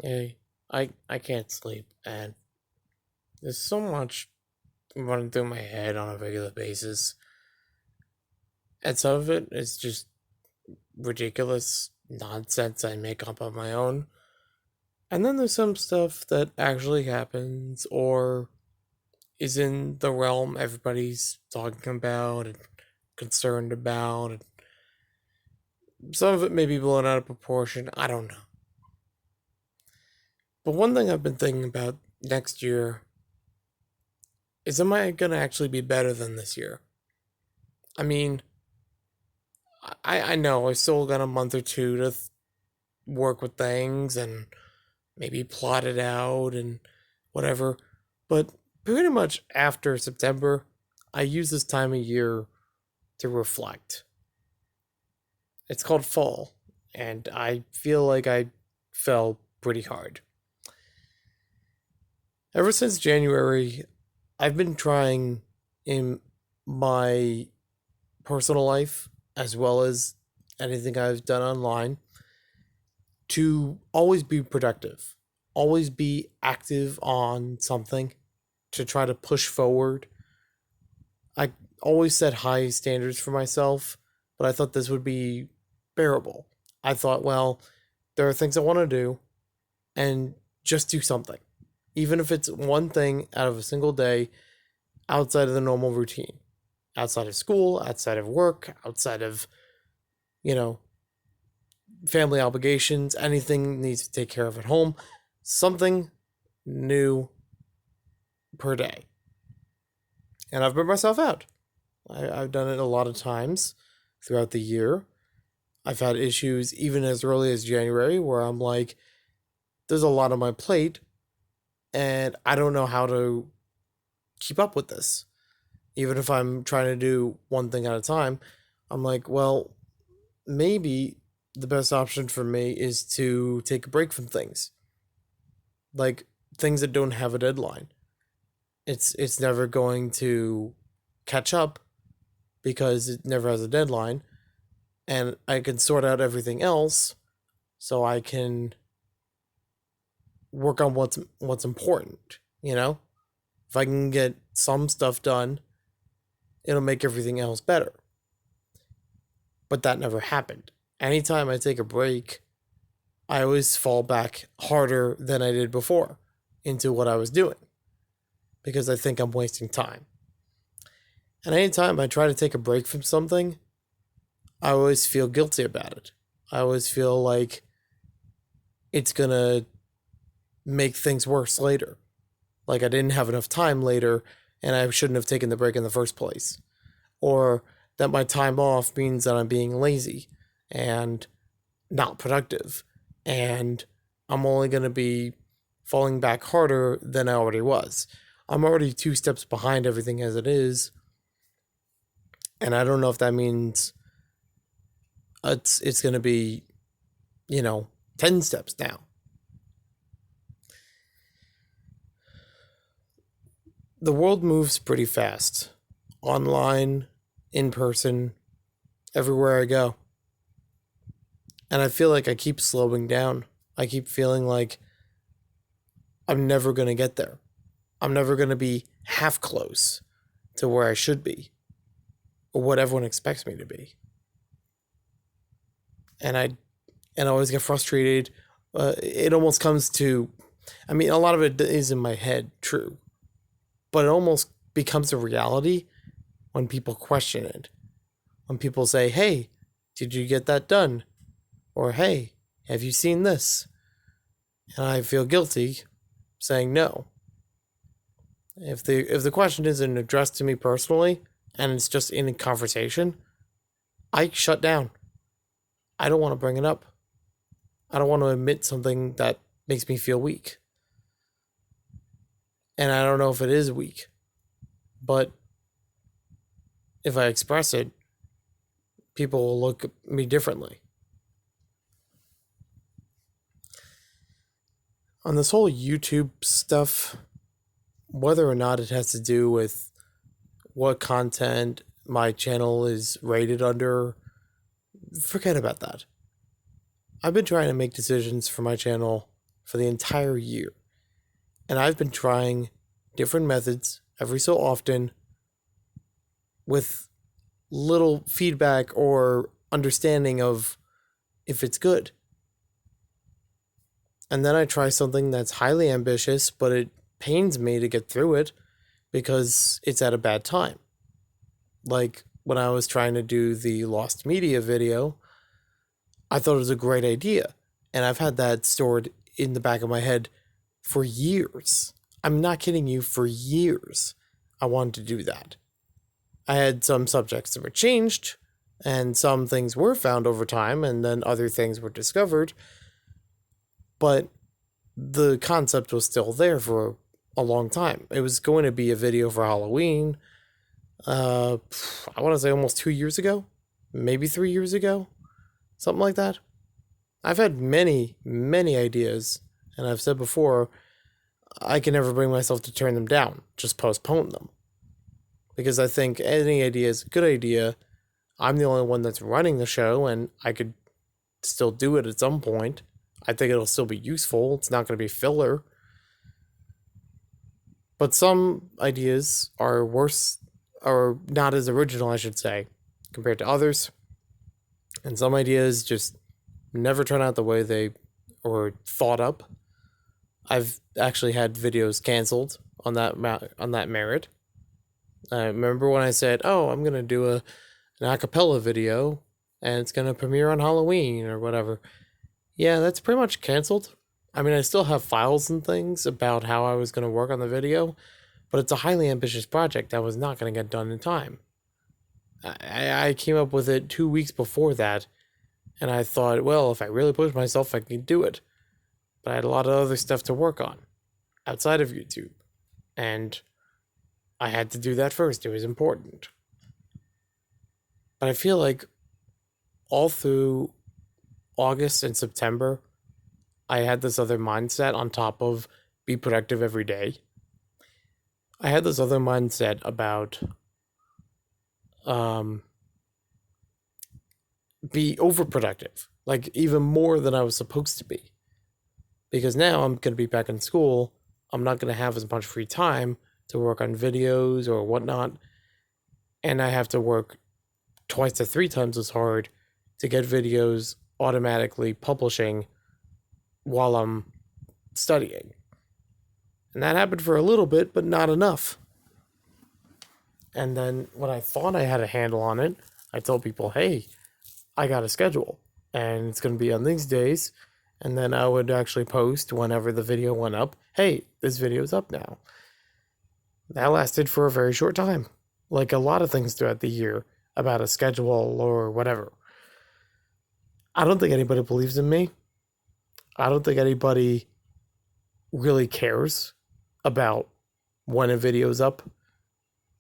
Hey, I can't sleep, and there's so much running through my head on a regular basis. And some of it is just ridiculous nonsense I make up on my own. And then there's some stuff that actually happens or is in the realm everybody's talking about and concerned about. And some of it may be blown out of proportion. I don't know. But one thing I've been thinking about next year is, am I going to actually be better than this year? I mean, I know I still got a month or two to work with things and maybe plot it out and whatever. But pretty much after September, I use this time of year to reflect. It's called fall, and I feel like I fell pretty hard. Ever since January, I've been trying in my personal life as well as anything I've done online to always be productive, always be active on something to try to push forward. I always set high standards for myself, but I thought this would be bearable. I thought, well, there are things I want to do and just do something. Even if it's one thing out of a single day outside of the normal routine, outside of school, outside of work, outside of, you know, family obligations, anything needs to take care of at home, something new per day. And I've burnt myself out. I've done it a lot of times throughout the year. I've had issues even as early as January where I'm like, there's a lot on my plate and I don't know how to keep up with this. Even if I'm trying to do one thing at a time, I'm like, well, maybe the best option for me is to take a break from things. Like things that don't have a deadline. It's never going to catch up because it never has a deadline, and I can sort out everything else so I can work on what's important, you know? If I can get some stuff done, it'll make everything else better. But that never happened. Anytime I take a break, I always fall back harder than I did before into what I was doing because I think I'm wasting time. And anytime I try to take a break from something, I always feel guilty about it. I always feel like it's gonna make things worse later. Like I didn't have enough time later and I shouldn't have taken the break in the first place. Or that my time off means that I'm being lazy and not productive. And I'm only going to be falling back harder than I already was. I'm already 2 steps behind everything as it is. And I don't know if that means it's going to be, 10 steps now. The world moves pretty fast. Online, in person, everywhere I go. And I feel like I keep slowing down. I keep feeling like I'm never going to get there. I'm never going to be half close to where I should be or what everyone expects me to be. And I always get frustrated. It almost comes to, I mean, a lot of it is in my head, true, but it almost becomes a reality when people question it. When people say, hey, did you get that done? Or, hey, have you seen this? And I feel guilty saying no. If the question isn't addressed to me personally and it's just in a conversation, I shut down. I don't want to bring it up. I don't want to admit something that makes me feel weak. And I don't know if it is weak, but if I express it, people will look at me differently. On this whole YouTube stuff, whether or not it has to do with what content my channel is rated under, forget about that. I've been trying to make decisions for my channel for the entire year. And I've been trying different methods every so often with little feedback or understanding of if it's good. And then I try something that's highly ambitious, but it pains me to get through it because it's at a bad time. Like when I was trying to do the Lost Media video, I thought it was a great idea. And I've had that stored in the back of my head for years. I'm not kidding you, for years. I wanted to do that. I had some subjects that were changed, and some things were found over time, and then other things were discovered. But the concept was still there for a long time. It was going to be a video for Halloween. I want to say almost 2 years ago, maybe 3 years ago, something like that. I've had many, many ideas, and I've said before, I can never bring myself to turn them down, just postpone them. Because I think any idea is a good idea. I'm the only one that's running the show, and I could still do it at some point. I think it'll still be useful. It's not going to be filler. But some ideas are worse, or not as original, I should say, compared to others. And some ideas just never turn out the way they were thought up. I've actually had videos canceled on that merit. I remember when I said, "Oh, I'm gonna do an acapella video, and it's gonna premiere on Halloween or whatever." Yeah, that's pretty much canceled. I mean, I still have files and things about how I was gonna work on the video, but it's a highly ambitious project that was not gonna get done in time. I came up with it 2 weeks before that, and I thought, well, if I really push myself, I can do it. But I had a lot of other stuff to work on outside of YouTube, and I had to do that first. It was important. But I feel like all through August and September, I had this other mindset on top of be productive every day. I had this other mindset about be overproductive, like even more than I was supposed to be. Because now I'm going to be back in school. I'm not going to have as much free time to work on videos or whatnot. And I have to work twice to 3 times as hard to get videos automatically publishing while I'm studying. And that happened for a little bit, but not enough. And then when I thought I had a handle on it, I told people, hey, I got a schedule and it's going to be on these days. And then I would actually post whenever the video went up, hey, this video's up now. That lasted for a very short time, like a lot of things throughout the year about a schedule or whatever. I don't think anybody believes in me. I don't think anybody really cares about when a video's up.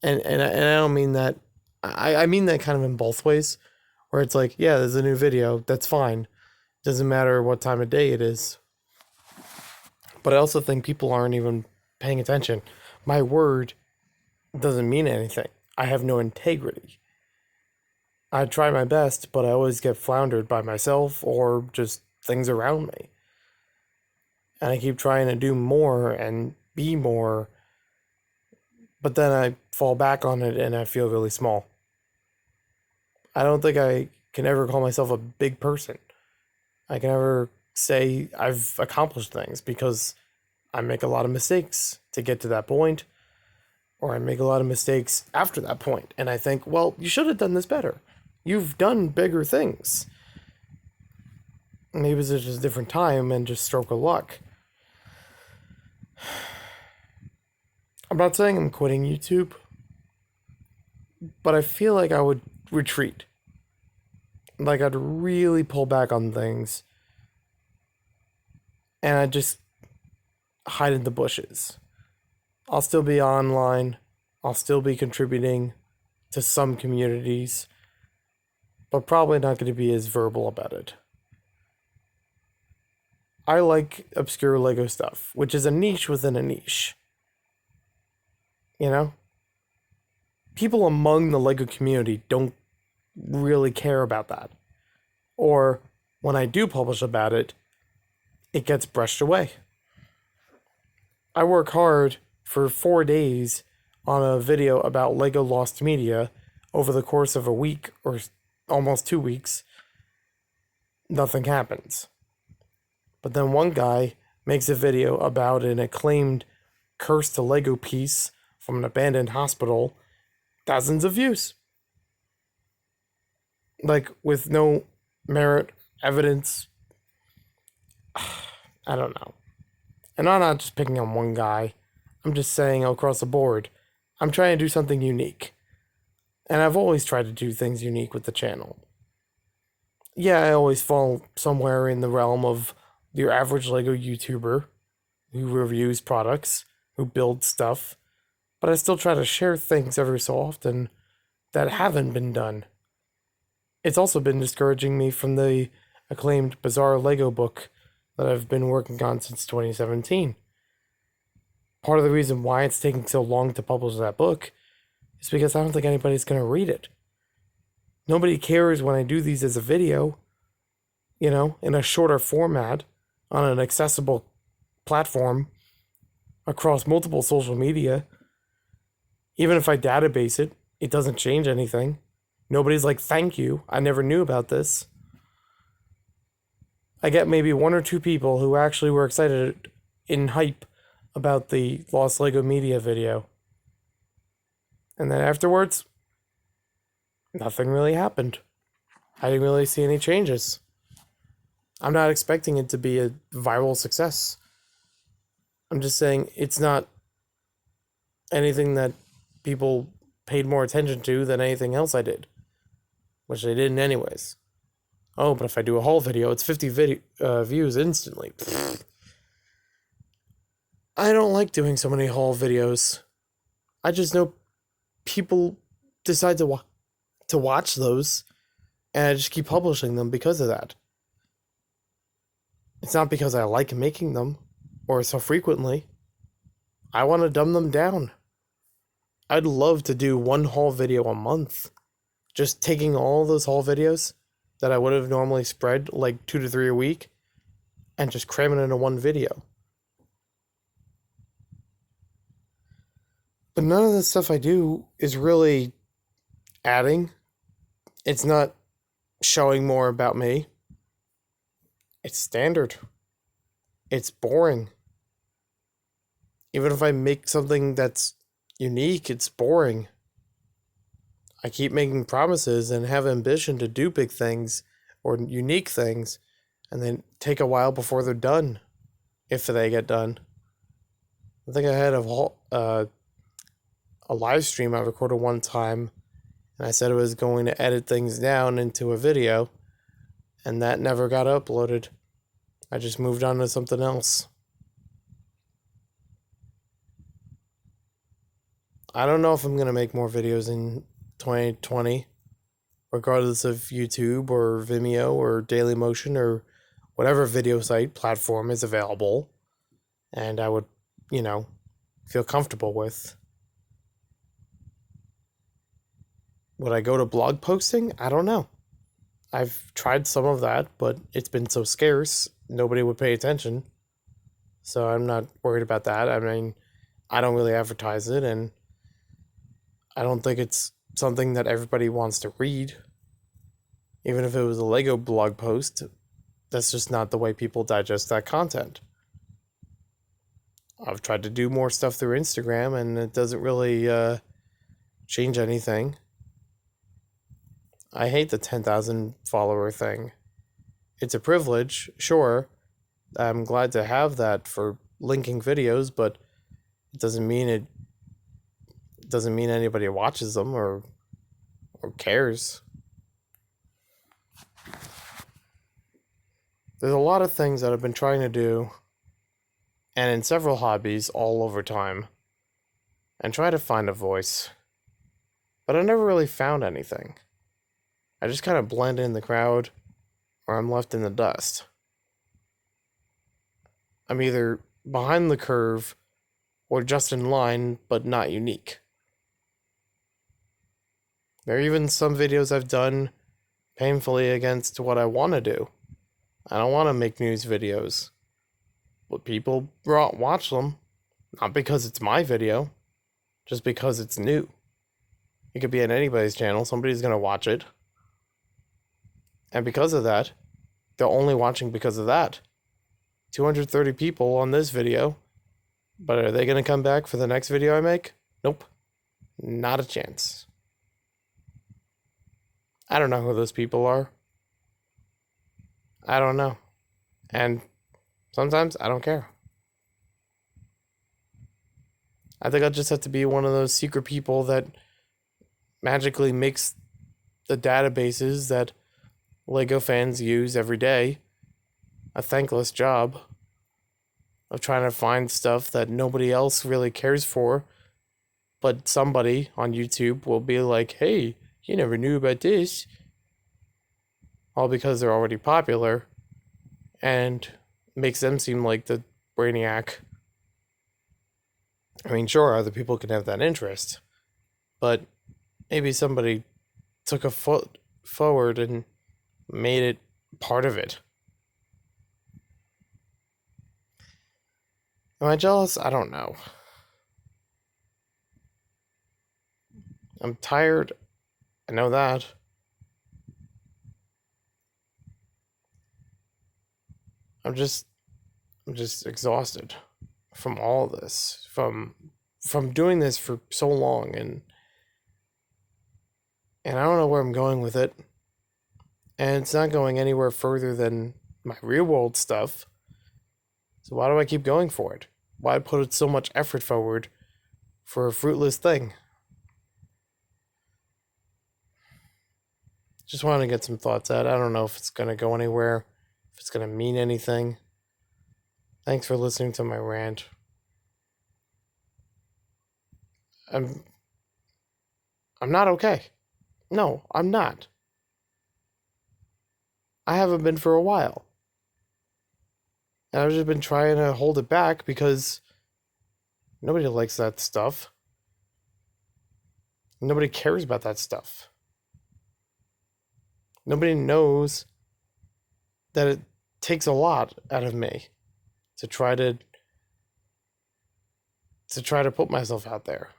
And I don't mean that, I mean that kind of in both ways, where it's like, yeah, there's a new video, that's fine. Doesn't matter what time of day it is. But I also think people aren't even paying attention. My word doesn't mean anything. I have no integrity. I try my best, but I always get floundered by myself or just things around me. And I keep trying to do more and be more, but then I fall back on it and I feel really small. I don't think I can ever call myself a big person. I can never say I've accomplished things because I make a lot of mistakes to get to that point, or I make a lot of mistakes after that point. And I think, well, you should have done this better. You've done bigger things. Maybe it was just a different time and just stroke of luck. I'm not saying I'm quitting YouTube, but I feel like I would retreat. Like I'd really pull back on things and I'd just hide in the bushes. I'll still be online. I'll still be contributing to some communities, but probably not going to be as verbal about it. I like obscure Lego stuff, which is a niche within a niche. You know? People among the Lego community don't really care about that. Or when I do publish about it, it gets brushed away. I work hard for 4 days on a video about Lego Lost Media over the course of a week or almost 2 weeks. Nothing happens. But then one guy makes a video about an acclaimed Curse to Lego piece from an abandoned hospital. Thousands of views. Like, with no merit, evidence. I don't know. And I'm not just picking on one guy. I'm just saying across the board, I'm trying to do something unique. And I've always tried to do things unique with the channel. Yeah, I always fall somewhere in the realm of your average Lego YouTuber who reviews products, who builds stuff, but I still try to share things every so often that haven't been done. It's also been discouraging me from the acclaimed Bizarre Lego book that I've been working on since 2017. Part of the reason why it's taking so long to publish that book is because I don't think anybody's going to read it. Nobody cares when I do these as a video, in a shorter format, on an accessible platform, across multiple social media. Even if I database it, it doesn't change anything. Nobody's like, thank you, I never knew about this. I get maybe 1 or 2 people who actually were excited in hype about the Lost Lego Media video. And then afterwards, nothing really happened. I didn't really see any changes. I'm not expecting it to be a viral success. I'm just saying it's not anything that people paid more attention to than anything else I did, which they didn't anyways. Oh, but if I do a haul video, it's 50 views instantly. I don't like doing so many haul videos. I just know people decide to watch those, and I just keep publishing them because of that. It's not because I like making them, or so frequently. I want to dumb them down. I'd love to do 1 haul video a month. Just taking all those haul videos that I would have normally spread like 2 to 3 a week and just cramming it into 1 video. But none of the stuff I do is really adding. It's not showing more about me. It's standard. It's boring. Even if I make something that's unique, it's boring. I keep making promises and have ambition to do big things or unique things, and then take a while before they're done, if they get done. I think I had a live stream I recorded one time, and I said I was going to edit things down into a video, and that never got uploaded. I just moved on to something else. I don't know if I'm going to make more videos in 2020, regardless of YouTube or Vimeo or Dailymotion or whatever video site platform is available, and I would, feel comfortable with. Would I go to blog posting? I don't know. I've tried some of that, but it's been so scarce, nobody would pay attention. So I'm not worried about that. I mean, I don't really advertise it, and I don't think it's something that everybody wants to read. Even if it was a Lego blog post, that's just not the way people digest that content. I've tried to do more stuff through Instagram, and it doesn't really change anything. I hate the 10,000 follower thing. It's a privilege, sure. I'm glad to have that for linking videos, but it doesn't mean anybody watches them or cares. There's a lot of things that I've been trying to do, and in several hobbies all over time, and try to find a voice. But I never really found anything. I just kind of blend in the crowd, or I'm left in the dust. I'm either behind the curve, or just in line, but not unique. There are even some videos I've done painfully against what I want to do. I don't want to make news videos. but people watch them, not because it's my video, just because it's new. It could be on anybody's channel, somebody's gonna watch it. And because of that, they're only watching because of that. 230 people on this video, but are they gonna come back for the next video I make? Nope. Not a chance. I don't know who those people are. I don't know. And sometimes I don't care. I think I'll just have to be one of those secret people that magically makes the databases that LEGO fans use every day a thankless job of trying to find stuff that nobody else really cares for, but somebody on YouTube will be like, hey, you never knew about this. All because they're already popular and makes them seem like the brainiac. I mean, sure, other people can have that interest, but maybe somebody took a foot forward and made it part of it. Am I jealous? I don't know. I'm tired. I know that. I'm just exhausted from all this, from doing this for so long, and I don't know where I'm going with it. And it's not going anywhere further than my real world stuff. So why do I keep going for it? Why put so much effort forward for a fruitless thing? Just wanted to get some thoughts out. I don't know if it's going to go anywhere, if it's going to mean anything. Thanks for listening to my rant. I'm not okay. No, I'm not. I haven't been for a while. And I've just been trying to hold it back because nobody likes that stuff. Nobody cares about that stuff. Nobody knows that it takes a lot out of me to try to put myself out there.